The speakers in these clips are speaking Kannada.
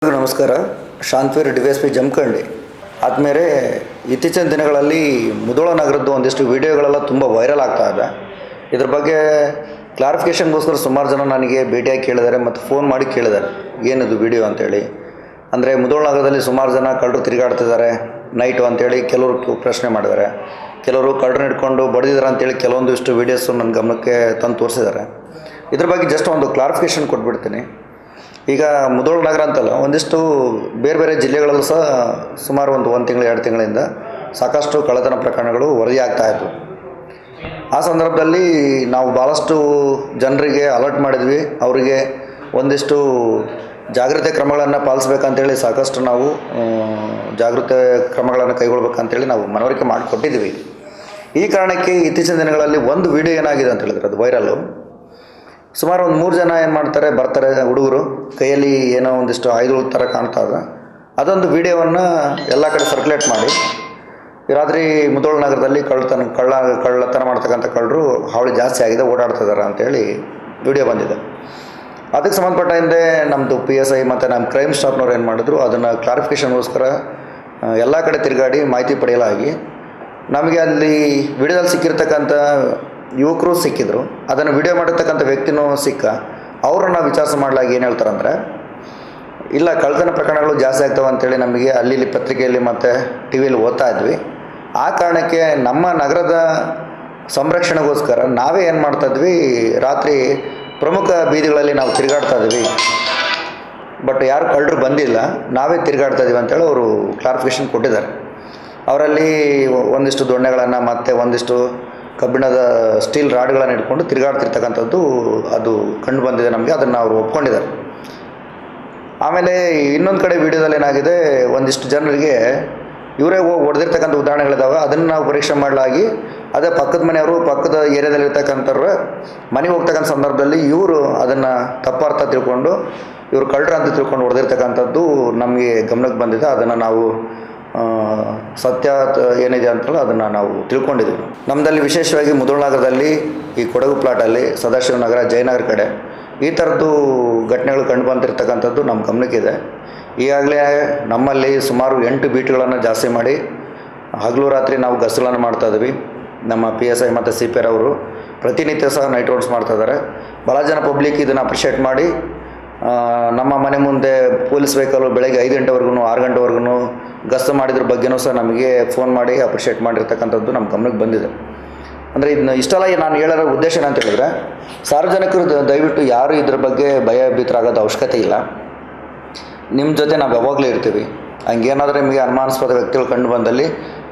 ನಮಸ್ಕಾರ. ಶಾಂತವೀರ್ ಡಿವೈಎಸ್ಪಿ ಜಮಖಂಡಿ. ಆದಮೇಲೆ ಇತ್ತೀಚಿನ ದಿನಗಳಲ್ಲಿ ಮುಧೋಳ ನಗರದ್ದು ಒಂದಿಷ್ಟು ವಿಡಿಯೋಗಳೆಲ್ಲ ತುಂಬ ವೈರಲ್ ಆಗ್ತಾ ಇದೆ. ಇದ್ರ ಬಗ್ಗೆ ಕ್ಲಾರಿಫಿಕೇಷನ್ಗೋಸ್ಕರ ಸುಮಾರು ಜನ ನನಗೆ ಭೇಟಿಯಾಗಿ ಕೇಳಿದ್ದಾರೆ ಮತ್ತು ಫೋನ್ ಮಾಡಿ ಕೇಳಿದ್ದಾರೆ ಏನಿದು ವಿಡಿಯೋ ಅಂತೇಳಿ. ಅಂದರೆ ಮುಧೋಳ ನಗರದಲ್ಲಿ ಸುಮಾರು ಜನ ಕಳ್ಳರು ತಿರುಗಾಡ್ತಿದ್ದಾರೆ ನೈಟು ಅಂತೇಳಿ ಕೆಲವರು ಪ್ರಶ್ನೆ ಮಾಡಿದ್ದಾರೆ. ಕೆಲವರು ಕಳ್ಳರನ್ನ ಹಿಡ್ಕೊಂಡು ಬಡ್ದಿದ್ದಾರೆ ಅಂತೇಳಿ ಕೆಲವೊಂದಿಷ್ಟು ವೀಡಿಯೋಸು ನನ್ನ ಗಮನಕ್ಕೆ ತಂದು ತೋರಿಸಿದ್ದಾರೆ. ಇದ್ರ ಬಗ್ಗೆ ಜಸ್ಟ್ ಒಂದು ಕ್ಲಾರಿಫಿಕೇಷನ್ ಕೊಟ್ಬಿಡ್ತೀನಿ. ಈಗ ಮುಧೋಳ ನಗರ ಅಂತಲ್ಲ, ಒಂದಿಷ್ಟು ಬೇರೆ ಬೇರೆ ಜಿಲ್ಲೆಗಳಲ್ಲೂ ಸಹ ಸುಮಾರು ಒಂದು ತಿಂಗಳು 2 ತಿಂಗಳಿಂದ ಸಾಕಷ್ಟು ಕಳ್ಳತನ ಪ್ರಕರಣಗಳು ವರದಿಯಾಗ್ತಾಯಿದ್ವು. ಆ ಸಂದರ್ಭದಲ್ಲಿ ನಾವು ಭಾಳಷ್ಟು ಜನರಿಗೆ ಅಲರ್ಟ್ ಮಾಡಿದ್ವಿ. ಅವರಿಗೆ ಒಂದಿಷ್ಟು ಜಾಗ್ರತೆ ಕ್ರಮಗಳನ್ನು ಪಾಲಿಸ್ಬೇಕಂತೇಳಿ ಸಾಕಷ್ಟು ನಾವು ಜಾಗೃತಿ ಕ್ರಮಗಳನ್ನು ಕೈಗೊಳ್ಬೇಕಂತೇಳಿ ನಾವು ಮನವರಿಕೆ ಮಾಡಿಕೊಟ್ಟಿದ್ವಿ. ಈ ಕಾರಣಕ್ಕೆ ಇತ್ತೀಚಿನ ದಿನಗಳಲ್ಲಿ ಒಂದು ವಿಡಿಯೋ ಏನಾಗಿದೆ ಅಂತ ಹೇಳಿದ್ರೆ, ಅದು ವೈರಲ್ಲು. ಸುಮಾರು ಒಂದು 3 ಜನ ಏನು ಮಾಡ್ತಾರೆ, ಬರ್ತಾರೆ ಹುಡುಗರು, ಕೈಯಲ್ಲಿ ಏನೋ ಒಂದಿಷ್ಟು ಆಯುಧಗಳ ಥರ ಕಾಣ್ತಾ ಇದೆ. ಅದೊಂದು ವಿಡಿಯೋವನ್ನು ಎಲ್ಲ ಕಡೆ ಸರ್ಕ್ಯುಲೇಟ್ ಮಾಡಿ ರಾತ್ರಿ ಮುಧೋಳ ನಗರದಲ್ಲಿ ಕಳ್ಳತನ ಮಾಡ್ತಕ್ಕಂಥ ಕಳ್ಳರು ಹಾವಳಿ ಜಾಸ್ತಿ ಆಗಿದೆ, ಓಡಾಡ್ತಿದ್ದಾರೆ ಅಂತೇಳಿ ವಿಡಿಯೋ ಬಂದಿದೆ. ಅದಕ್ಕೆ ಸಂಬಂಧಪಟ್ಟ ಹಿಂದೆ ನಮ್ಮದು PSI ಮತ್ತು ನಮ್ಮ ಕ್ರೈಮ್ ಸ್ಟಾಫ್ನವ್ರು ಏನು ಮಾಡಿದ್ರು, ಅದನ್ನು ಕ್ಲಾರಿಫಿಕೇಷನ್ಗೋಸ್ಕರ ಎಲ್ಲ ಕಡೆ ತಿರುಗಾಡಿ ಮಾಹಿತಿ ಪಡೆಯಲಾಗಿ ನಮಗೆ ಅಲ್ಲಿ ವಿಡಿಯೋದಲ್ಲಿ ಸಿಕ್ಕಿರ್ತಕ್ಕಂಥ ಯುವಕರು ಸಿಕ್ಕಿದ್ರು. ಅದನ್ನು ವಿಡಿಯೋ ಮಾಡಿರ್ತಕ್ಕಂಥ ವ್ಯಕ್ತಿನೂ ಸಿಕ್ಕ. ಅವ್ರನ್ನ ವಿಚಾರಣೆ ಮಾಡಲಾಗಿ ಏನು ಹೇಳ್ತಾರಂದರೆ, ಇಲ್ಲ ಕಳ್ಳತನ ಪ್ರಕರಣಗಳು ಜಾಸ್ತಿ ಆಗ್ತವೆ ಅಂತೇಳಿ ನಮಗೆ ಅಲ್ಲಿ ಪತ್ರಿಕೆಯಲ್ಲಿ ಮತ್ತು TV ಯಲ್ಲಿ ಓದ್ತಾ ಇದ್ವಿ. ಆ ಕಾರಣಕ್ಕೆ ನಮ್ಮ ನಗರದ ಸಂರಕ್ಷಣೆಗೋಸ್ಕರ ನಾವೇ ಏನು ಮಾಡ್ತಾಯಿದ್ವಿ, ರಾತ್ರಿ ಪ್ರಮುಖ ಬೀದಿಗಳಲ್ಲಿ ನಾವು ತಿರುಗಾಡ್ತಾ ಇದ್ವಿ. ಬಟ್ ಯಾರು ಕಳ್ಳರು ಬಂದಿಲ್ಲ, ನಾವೇ ತಿರುಗಾಡ್ತಾ ಇದ್ದೀವಿ ಅಂತೇಳಿ ಅವರು ಕ್ಲಾರಿಫಿಕೇಷನ್ ಕೊಟ್ಟಿದ್ದಾರೆ. ಅವರಲ್ಲಿ ಒಂದಿಷ್ಟು ದೊಣ್ಣೆಗಳನ್ನು ಮತ್ತು ಒಂದಿಷ್ಟು ಕಬ್ಬಿಣದ ಸ್ಟೀಲ್ ರಾಡ್ಗಳನ್ನು ಇಟ್ಕೊಂಡು ತಿರುಗಾಡ್ತಿರ್ತಕ್ಕಂಥದ್ದು ಅದು ಕಂಡು ಬಂದಿದೆ ನಮಗೆ. ಅದನ್ನು ಅವರು ಒಪ್ಕೊಂಡಿದ್ದಾರೆ. ಆಮೇಲೆ ಇನ್ನೊಂದು ಕಡೆ ವಿಡಿಯೋದಲ್ಲಿ ಏನಾಗಿದೆ, ಒಂದಿಷ್ಟು ಜನರಿಗೆ ಇವರೇ ಹೋಗಿ ಹೊಡೆದಿರ್ತಕ್ಕಂಥ ಉದಾಹರಣೆಗಳಿದ್ದಾವೆ. ಅದನ್ನು ನಾವು ಪರೀಕ್ಷೆ ಮಾಡಲಾಗಿ ಅದೇ ಪಕ್ಕದ ಮನೆಯವರು, ಪಕ್ಕದ ಏರಿಯಾದಲ್ಲಿರ್ತಕ್ಕಂಥವ್ರು ಮನೆಗೆ ಹೋಗ್ತಕ್ಕಂಥ ಸಂದರ್ಭದಲ್ಲಿ ಇವರು ಅದನ್ನು ತಪ್ಪಾರ್ಥ ತಿಳ್ಕೊಂಡು ಇವರು ಕಳ್ಳರು ಅಂತ ತಿಳ್ಕೊಂಡು ಹೊಡೆದಿರ್ತಕ್ಕಂಥದ್ದು ನಮಗೆ ಗಮನಕ್ಕೆ ಬಂದಿದೆ. ಅದನ್ನು ನಾವು ಸತ್ಯ ಏನಿದೆ ಅಂತಲ್ಲ ಅದನ್ನು ನಾವು ತಿಳ್ಕೊಂಡಿದ್ದೀವಿ. ನಮ್ಮದಲ್ಲಿ ವಿಶೇಷವಾಗಿ ಮುಧೋಳ ನಗರದಲ್ಲಿ ಈ ಕೊಡಗು ಪ್ಲಾಟಲ್ಲಿ ಸದಾಶಿವನಗರ, ಜಯನಗರ ಕಡೆ ಈ ಥರದ್ದು ಘಟನೆಗಳು ಕಂಡು ಬಂದಿರತಕ್ಕಂಥದ್ದು ನಮ್ಮ ಗಮನಕ್ಕಿದೆ. ಈಗಾಗಲೇ ನಮ್ಮಲ್ಲಿ ಸುಮಾರು 8 ಬೀಟ್ಗಳನ್ನು ಜಾಸ್ತಿ ಮಾಡಿ ಹಗಲು ರಾತ್ರಿ ನಾವು ಗಸ್ತುಗಳನ್ನು ಮಾಡ್ತಾಯಿದ್ವಿ. ನಮ್ಮ PSI ಮತ್ತು CPR ಅವರು ಪ್ರತಿನಿತ್ಯ ಸಹ ನೈಟ್ ರೌಂಡ್ಸ್ ಮಾಡ್ತಾಯಿದ್ದಾರೆ. ಭಾಳ ಜನ ಪಬ್ಲಿಕ್ ಇದನ್ನು ಅಪ್ರಿಷಿಯೇಟ್ ಮಾಡಿ ನಮ್ಮ ಮನೆ ಮುಂದೆ ಪೊಲೀಸ್ ವೆಹಿಕಲ್ಲು ಬೆಳಗ್ಗೆ 5 ಗಂಟೆವರೆಗೂ 6 ಗಂಟೆವರೆಗೂ ಗಸ್ತು ಮಾಡಿದ್ರ ಬಗ್ಗೆನೂ ಸಹ ನಮಗೆ ಫೋನ್ ಮಾಡಿ ಅಪ್ರಿಷಿಯೇಟ್ ಮಾಡಿರ್ತಕ್ಕಂಥದ್ದು ನಮ್ಮ ಗಮನಕ್ಕೆ ಬಂದಿದೆ. ಅಂದರೆ ಇದನ್ನ ಇಷ್ಟೆಲ್ಲ ನಾನು ಹೇಳೋ ಉದ್ದೇಶ ಏನಂತ ಹೇಳಿದ್ರೆ, ಸಾರ್ವಜನಿಕರು ದಯವಿಟ್ಟು ಯಾರು ಇದ್ರ ಬಗ್ಗೆ ಭಯಭೀತರಾಗೋದು ಅವಶ್ಯಕತೆ ಇಲ್ಲ. ನಿಮ್ಮ ಜೊತೆ ನಾವು ಯಾವಾಗಲೂ ಇರ್ತೀವಿ. ಹಂಗೇನಾದರೂ ನಿಮಗೆ ಅನುಮಾನಾಸ್ಪದ ವ್ಯಕ್ತಿಗಳು ಕಂಡು ಬಂದಲ್ಲಿ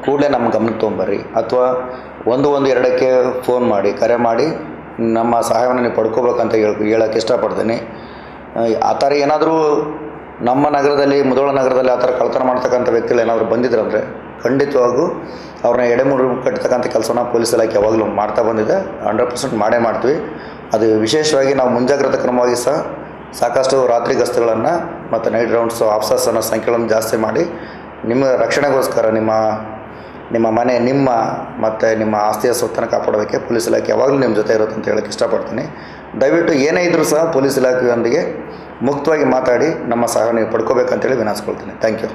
ಕೂಡಲೇ ನಮ್ಮ ಗಮನಕ್ಕೆ ತೊಗೊಂಬರ್ರಿ, ಅಥವಾ 112ಕ್ಕೆ ಫೋನ್ ಮಾಡಿ, ಕರೆ ಮಾಡಿ ನಮ್ಮ ಸಹಾಯವನ್ನು ನೀವು ಪಡ್ಕೋಬೇಕಂತ ಹೇಳೋಕ್ಕೆ ಇಷ್ಟಪಡ್ತೀನಿ. ಆ ಥರ ಏನಾದರೂ ನಮ್ಮ ನಗರದಲ್ಲಿ, ಮುಧೋಳ ನಗರದಲ್ಲಿ ಆ ಥರ ಕಳ್ಳತನ ಮಾಡ್ತಕ್ಕಂಥ ವ್ಯಕ್ತಿಗಳು ಏನಾದರೂ ಬಂದಿದ್ರಂದರೆ ಖಂಡಿತವಾಗೂ ಅವ್ರನ್ನ ಎಡೆಮುರು ಕಟ್ತಕ್ಕಂಥ ಕೆಲಸನ ಪೊಲೀಸ್ ಇಲಾಖೆ ಯಾವಾಗಲೂ ಮಾಡ್ತಾ ಬಂದಿದೆ. 100% ಮಾಡೇ ಮಾಡ್ತೀವಿ. ಅದು ವಿಶೇಷವಾಗಿ ನಾವು ಮುಂಜಾಗ್ರತಾ ಕ್ರಮವಾಗಿ ಸಹ ಸಾಕಷ್ಟು ರಾತ್ರಿ ಗಸ್ತುಗಳನ್ನು ಮತ್ತು ನೈಟ್ ರೌಂಡ್ಸು ಆಫೀಸರ್ಸನ್ನು ಸಂಖ್ಯೆಗಳನ್ನು ಜಾಸ್ತಿ ಮಾಡಿ ನಿಮ್ಮ ರಕ್ಷಣೆಗೋಸ್ಕರ ನಿಮ್ಮ ಮನೆ, ನಿಮ್ಮ ಮತ್ತು ನಿಮ್ಮ ಆಸ್ತಿಯ ಸ್ವತ್ತನ್ನು ಕಾಪಾಡೋದಕ್ಕೆ ಪೊಲೀಸ್ ಇಲಾಖೆ ಯಾವಾಗಲೂ ನಿಮ್ಮ ಜೊತೆ ಇರುತ್ತೆ ಅಂತ ಹೇಳೋಕ್ಕೆ ಇಷ್ಟಪಡ್ತೀನಿ. ದಯವಿಟ್ಟು ಏನೇ ಇದ್ದರೂ ಸಹ ಪೊಲೀಸ್ ಇಲಾಖೆಯೊಂದಿಗೆ ಮುಕ್ತವಾಗಿ ಮಾತಾಡಿ ನಮ್ಮ ಸಹಾಯ ನೀವು ಪಡ್ಕೋಬೇಕಂತೇಳಿ ವಿನಂತಿಸ್ಕೊಳ್ತೀನಿ. Thank you.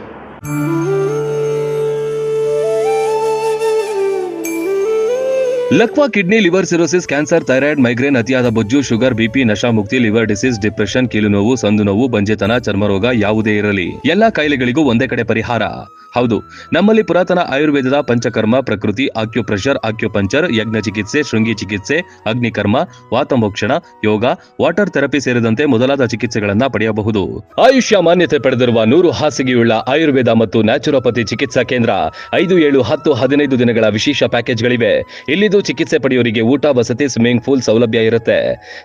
ಲಕ್ವಾ kidney, liver cirrhosis, cancer, thyroid, migraine, ಅತಿಯಾದ ಬೊಜ್ಜು, ಶುಗರ್, BP, ನಶಾ ಮುಕ್ತಿ, ಲಿವರ್ ಡಿಸೀಸ್, ಡಿಪ್ರೆಷನ್, ಕೀಲು ನೋವು, ಸಂದು ನೋವು, ಬಂಜೆತನ, ಚರ್ಮರೋಗ ಯಾವುದೇ ಇರಲಿ ಎಲ್ಲಾ ಕಾಯಿಲೆಗಳಿಗೂ ಒಂದೇ ಕಡೆ ಪರಿಹಾರ. ಹೌದು, ನಮ್ಮಲ್ಲಿ ಪುರಾತನ ಆಯುರ್ವೇದದ ಪಂಚಕರ್ಮ, ಪ್ರಕೃತಿ, ಆಕ್ಯುಪ್ರೆಷರ್, ಆಕ್ಯುಪಂಚರ್, ಯಜ್ಞ ಚಿಕಿತ್ಸೆ, ಶೃಂಗಿ ಚಿಕಿತ್ಸೆ, ಅಗ್ನಿಕರ್ಮ, ವಾತಮೋಕ್ಷಣ, ಯೋಗ, ವಾಟರ್ ಥೆರಪಿ ಸೇರಿದಂತೆ ಮೊದಲಾದ ಚಿಕಿತ್ಸೆಗಳನ್ನ ಪಡೆಯಬಹುದು. ಆಯುಷ್ಯ ಮಾನ್ಯತೆ ಪಡೆದಿರುವ 100 ಹಾಸಿಗೆಯುಳ್ಳ ಆಯುರ್ವೇದ ಮತ್ತು ನ್ಯಾಚುರೋಪತಿ ಚಿಕಿತ್ಸಾ ಕೇಂದ್ರ 5, 7, 10, 15 ದಿನಗಳ ವಿಶೇಷ ಪ್ಯಾಕೇಜ್ಗಳಿವೆ. ಇಲ್ಲಿದ್ದು ಚಿಕಿತ್ಸೆ ಪಡೆಯೋರಿಗೆ ಊಟ, ವಸತಿ, ಸ್ವಿಮ್ಮಿಂಗ್ ಪೂಲ್ ಸೌಲಭ್ಯ ಇರುತ್ತೆ.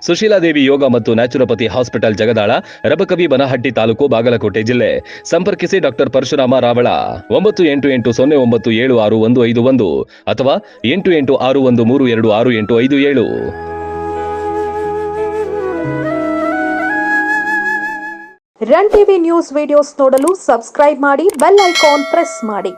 ಸುಶೀಲಾದೇವಿ ಯೋಗ ಮತ್ತು ನ್ಯಾಚುರೋಪತಿ ಹಾಸ್ಪಿಟಲ್, ಜಗದಾಳ, ರಬಕವಿ, ಬನಹಟ್ಟಿ ತಾಲೂಕು, ಬಾಗಲಕೋಟೆ ಜಿಲ್ಲೆ. ಸಂಪರ್ಕಿಸಿ ಡಾಕ್ಟರ್ ಪರಶುರಾಮ ರಾವಳ 9880976151 ಅಥವಾ 8861326857. ರನ್ ಟಿವಿ ನ್ಯೂಸ್ ವಿಡಿಯೋಸ್ ನೋಡಲು ಸಬ್ಸ್ಕ್ರೈಬ್ ಮಾಡಿ, ಬೆಲ್ ಐಕಾನ್ ಪ್ರೆಸ್ ಮಾಡಿ.